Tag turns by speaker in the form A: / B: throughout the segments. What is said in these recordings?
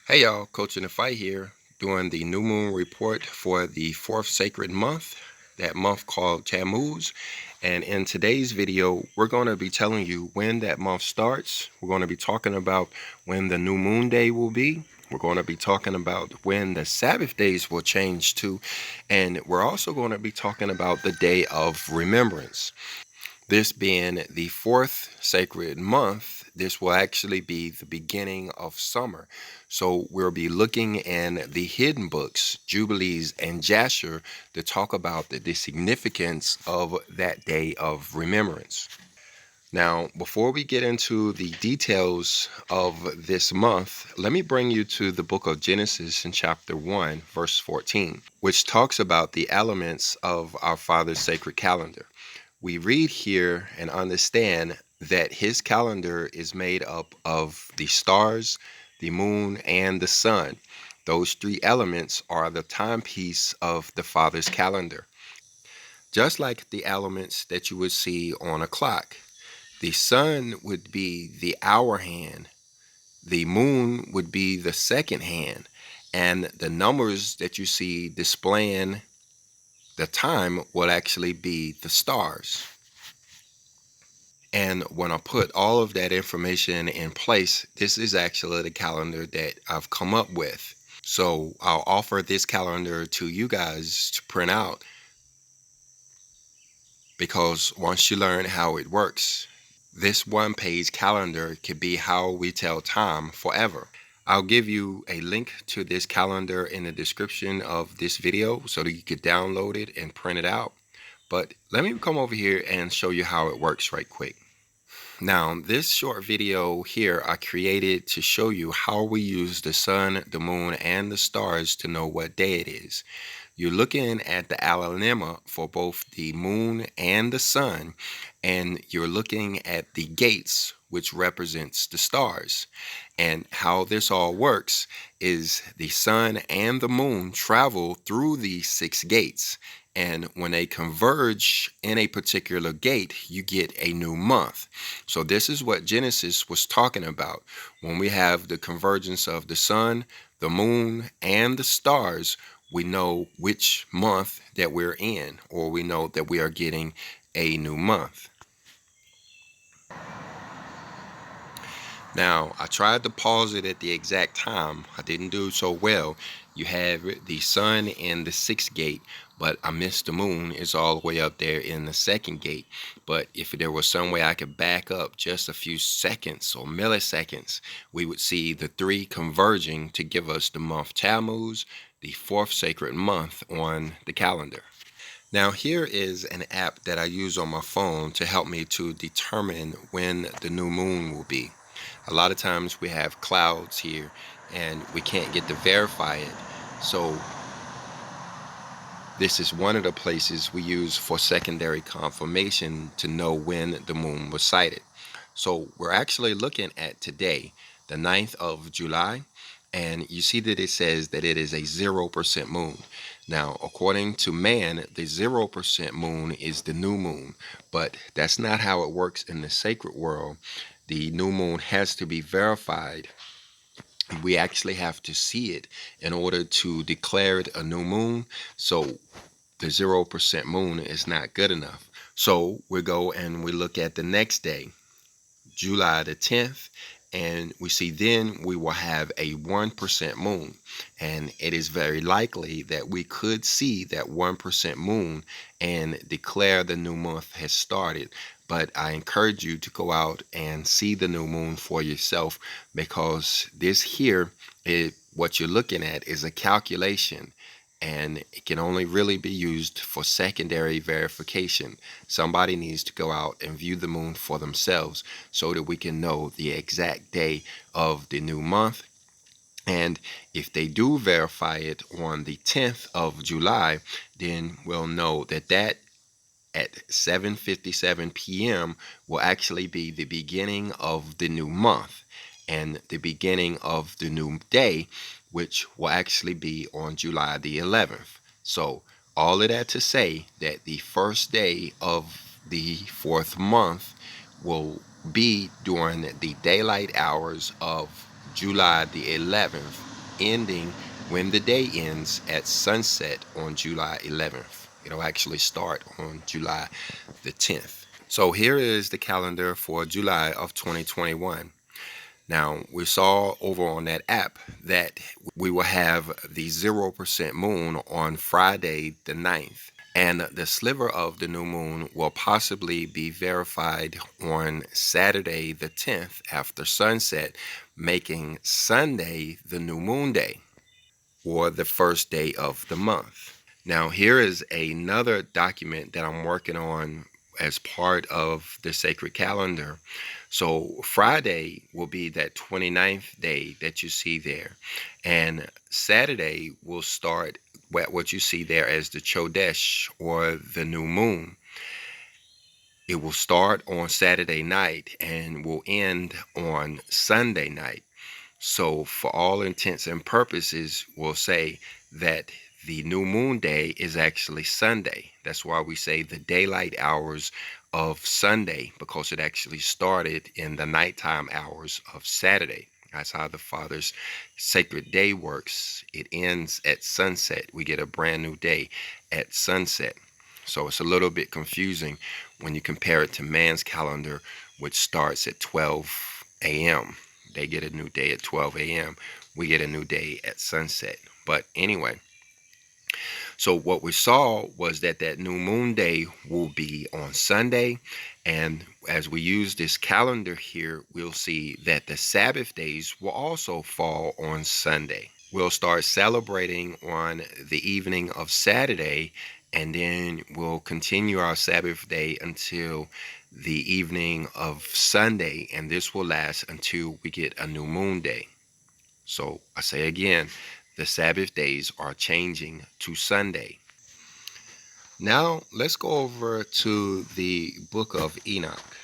A: Hey y'all, Coach in the Fight here, doing the new moon report for the fourth sacred month, that month called Tammuz. And in today's video, we're going to be telling you when that month starts. We're going to be talking about when the new moon day will be. We're going to be talking about when the Sabbath days will change too. And we're also going to be talking about the day of remembrance. This being the fourth sacred month, this will actually be the beginning of summer. So we'll be looking in the hidden books, Jubilees and Jasher, to talk about the significance of that day of remembrance. Now, before we get into the details of this month, let me bring you to the book of Genesis in chapter 1, verse 14, which talks about the elements of our Father's sacred calendar. We read here and understand that his calendar is made up of the stars, the moon, and the sun. Those three elements are the timepiece of the Father's calendar. Just like the elements that you would see on a clock, the sun would be the hour hand, the moon would be the second hand, and the numbers that you see displaying the time would actually be the stars. And when I put all of that information in place, this is actually the calendar that I've come up with. So I'll offer this calendar to you guys to print out, because once you learn how it works, this one-page calendar could be how we tell time forever. I'll give you a link to this calendar in the description of this video so that you could download it and print it out. But let me come over here and show you how it works right quick. Now, this short video here I created to show you how we use the sun, the moon, and the stars to know what day it is. You're looking at the alanema for both the moon and the sun, and you're looking at the gates, which represents the stars. And how this all works is the sun and the moon travel through these 6 gates. And when they converge in a particular gate, you get a new month. So this is what Genesis was talking about. When we have the convergence of the sun, the moon, and the stars, we know which month that we're in, or we know that we are getting a new month. Now, I tried to pause it at the exact time. I didn't do so well. You have the sun in the 6th gate, but I missed the moon. It's all the way up there in the 2nd gate. But if there was some way I could back up just a few seconds or milliseconds, we would see the 3 converging to give us the month Tammuz, the 4th sacred month on the calendar. Now, here is an app that I use on my phone to help me to determine when the new moon will be. A lot of times we have clouds here and we can't get to verify it. So this is one of the places we use for secondary confirmation to know when the moon was sighted. So we're actually looking at today, the 9th of July, and you see that it says that it is a 0% moon. Now, according to man, the 0% moon is the new moon, but that's not how it works in the sacred world. The new moon has to be verified. We actually have to see it in order to declare it a new moon. So the 0% moon is not good enough. So we go and we look at the next day, July the 10th, and we see then we will have a 1% moon. And it is very likely that we could see that 1% moon and declare the new month has started. But I encourage you to go out and see the new moon for yourself, because this here, what you're looking at is a calculation, and it can only really be used for secondary verification. Somebody needs to go out and view the moon for themselves so that we can know the exact day of the new month. And if they do verify it on the 10th of July, then we'll know that at 7:57 p.m. will actually be the beginning of the new month and the beginning of the new day, which will actually be on July the 11th. So all of that to say that the first day of the 4th month will be during the daylight hours of July the 11th ending when the day ends at sunset on July 11th. It'll actually start on July the 10th. So here is the calendar for July of 2021. Now, we saw over on that app that we will have the 0% moon on Friday the 9th. And the sliver of the new moon will possibly be verified on Saturday the 10th after sunset, making Sunday the new moon day or the first day of the month. Now, here is another document that I'm working on as part of the sacred calendar. So Friday will be that 29th day that you see there. And Saturday will start what you see there as the Chodesh or the new moon. It will start on Saturday night and will end on Sunday night. So, for all intents and purposes, we'll say that the new moon day is actually Sunday. That's why we say the daylight hours of Sunday, because it actually started in the nighttime hours of Saturday. That's how the Father's sacred day works. It ends at sunset. We get a brand new day at sunset. So it's a little bit confusing when you compare it to man's calendar, which starts at 12 a.m. They get a new day at 12 a.m. We get a new day at sunset. But anyway, so what we saw was that that new moon day will be on Sunday. And as we use this calendar here, we'll see that the Sabbath days will also fall on Sunday. We'll start celebrating on the evening of Saturday, and then we'll continue our Sabbath day until the evening of Sunday, and this will last until we get a new moon day. So I say again, the Sabbath days are changing to Sunday. Now let's go over to the book of Enoch.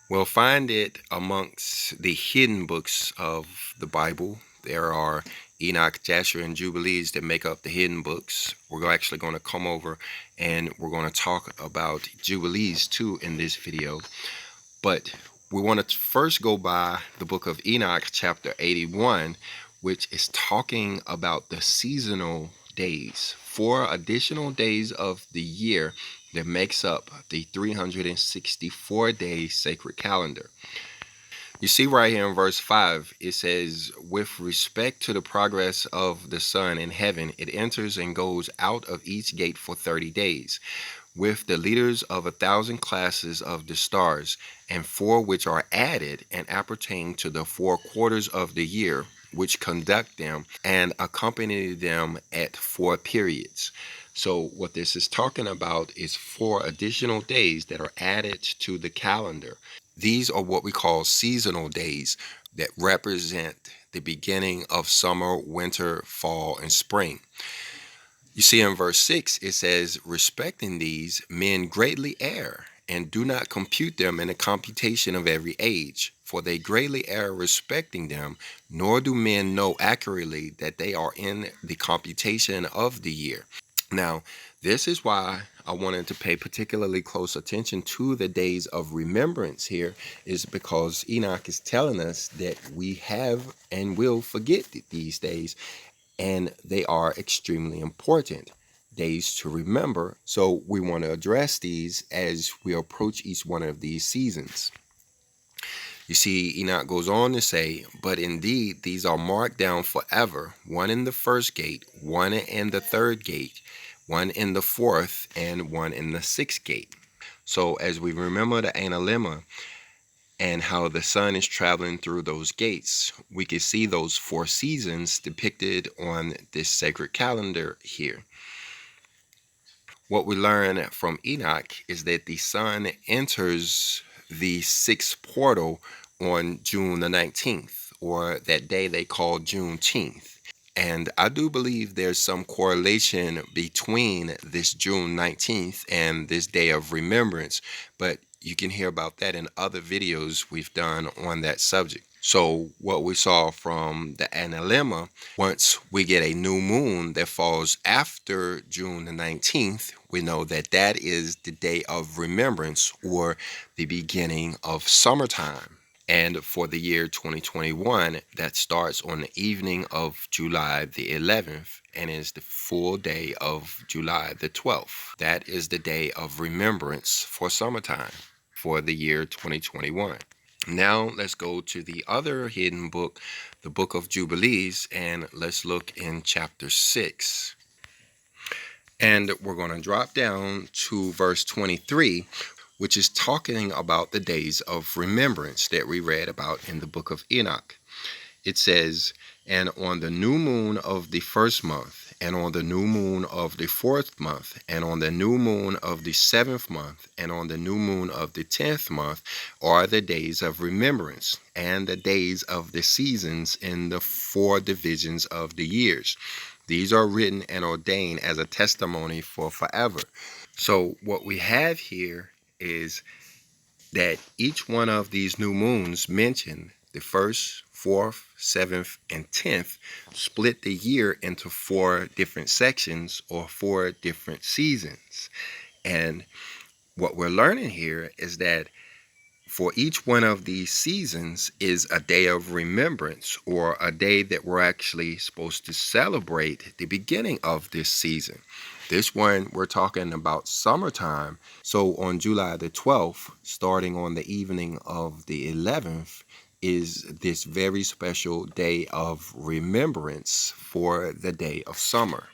A: We'll find it amongst the hidden books of the Bible. There are Enoch, Jasher, and Jubilees that make up the hidden books. We're actually going to come over and we're going to talk about Jubilees too in this video. But we want to first go by the book of Enoch, chapter 81, which is talking about the seasonal days, 4 additional days of the year that makes up the 364-day sacred calendar. You see right here in verse 5, it says, with respect to the progress of the sun in heaven, it enters and goes out of each gate for 30 days, with the leaders of 1,000 classes of the stars, and 4 which are added and appertain to the 4 quarters of the year, which conduct them and accompany them at 4 periods. So what this is talking about is 4 additional days that are added to the calendar. These are what we call seasonal days that represent the beginning of summer, winter, fall, and spring. You see in verse 6, it says, respecting these, men greatly err, and do not compute them in the computation of every age. For they greatly err respecting them, nor do men know accurately that they are in the computation of the year. Now, this is why I wanted to pay particularly close attention to the days of remembrance here, is because Enoch is telling us that we have and will forget these days, and they are extremely important days to remember. So we want to address these as we approach each one of these seasons. You see, Enoch goes on to say, but indeed these are marked down forever, one in the first gate, one in the third gate, one in the fourth, and one in the sixth gate. So as we remember the analemma and how the sun is traveling through those gates, we can see those 4 seasons depicted on this sacred calendar here. What we learn from Enoch is that the sun enters the 6th portal on June the 19th, or that day they call Juneteenth. And I do believe there's some correlation between this June 19th and this day of remembrance, but you can hear about that in other videos we've done on that subject. So what we saw from the analemma, once we get a new moon that falls after June the 19th, we know that that is the day of remembrance, or the beginning of summertime. And for the year 2021, that starts on the evening of July the 11th and is the full day of July the 12th. That is the day of remembrance for summertime for the year 2021. Now let's go to the other hidden book, the book of Jubilees, and let's look in chapter 6. And we're going to drop down to verse 23, which is talking about the days of remembrance that we read about in the book of Enoch. It says, "And on the new moon of the first month, and on the new moon of the fourth month, and on the new moon of the seventh month, and on the new moon of the 10th month are the days of remembrance, and the days of the seasons in the 4 divisions of the years. These are written and ordained as a testimony for forever." So what we have here is that each one of these new moons mentioned, the 1st, 4th, 7th, and 10th, split the year into 4 different sections or 4 different seasons. And what we're learning here is that for each one of these seasons is a day of remembrance, or a day that we're actually supposed to celebrate the beginning of this season. This one, we're talking about summertime. So on July the 12th, starting on the evening of the 11th, is this very special day of remembrance for the day of summer.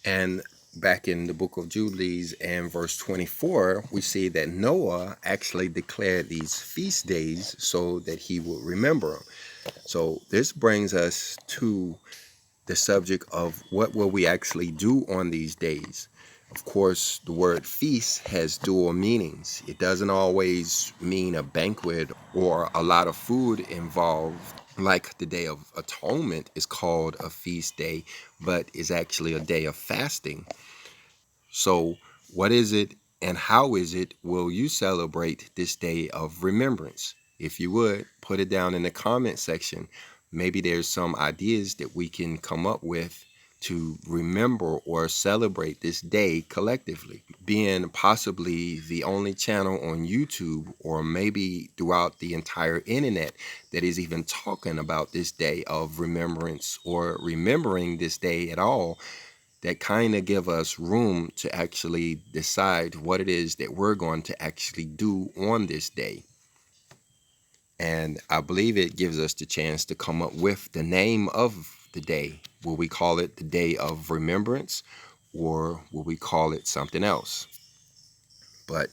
A: And back in the book of Jubilees and verse 24, we see that Noah actually declared these feast days so that he would remember them. So this brings us to the subject of what will we actually do on these days. Of course, the word feast has dual meanings. It doesn't always mean a banquet or a lot of food involved, like the Day of Atonement is called a feast day, but is actually a day of fasting. So what is it and how is it will you celebrate this day of remembrance? If you would, put it down in the comment section. Maybe there's some ideas that we can come up with to remember or celebrate this day collectively. Being possibly the only channel on YouTube, or maybe throughout the entire internet, that is even talking about this day of remembrance or remembering this day at all, that kind of give us room to actually decide what it is that we're going to actually do on this day. And I believe it gives us the chance to come up with the name of the day. Will we call it the Day of Remembrance, or will we call it something else? But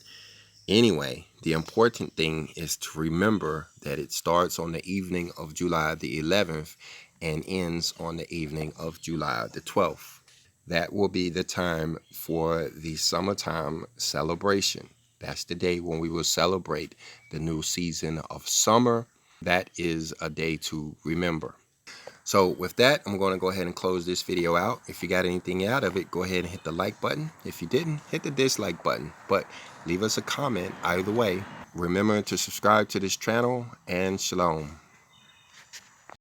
A: anyway, the important thing is to remember that it starts on the evening of July the 11th and ends on the evening of July the 12th. That will be the time for the summertime celebration. That's the day when we will celebrate the new season of summer. That is a day to remember. So with that, I'm going to go ahead and close this video out. If you got anything out of it, go ahead and hit the like button. If you didn't, hit the dislike button. But leave us a comment either way. Remember to subscribe to this channel, and shalom.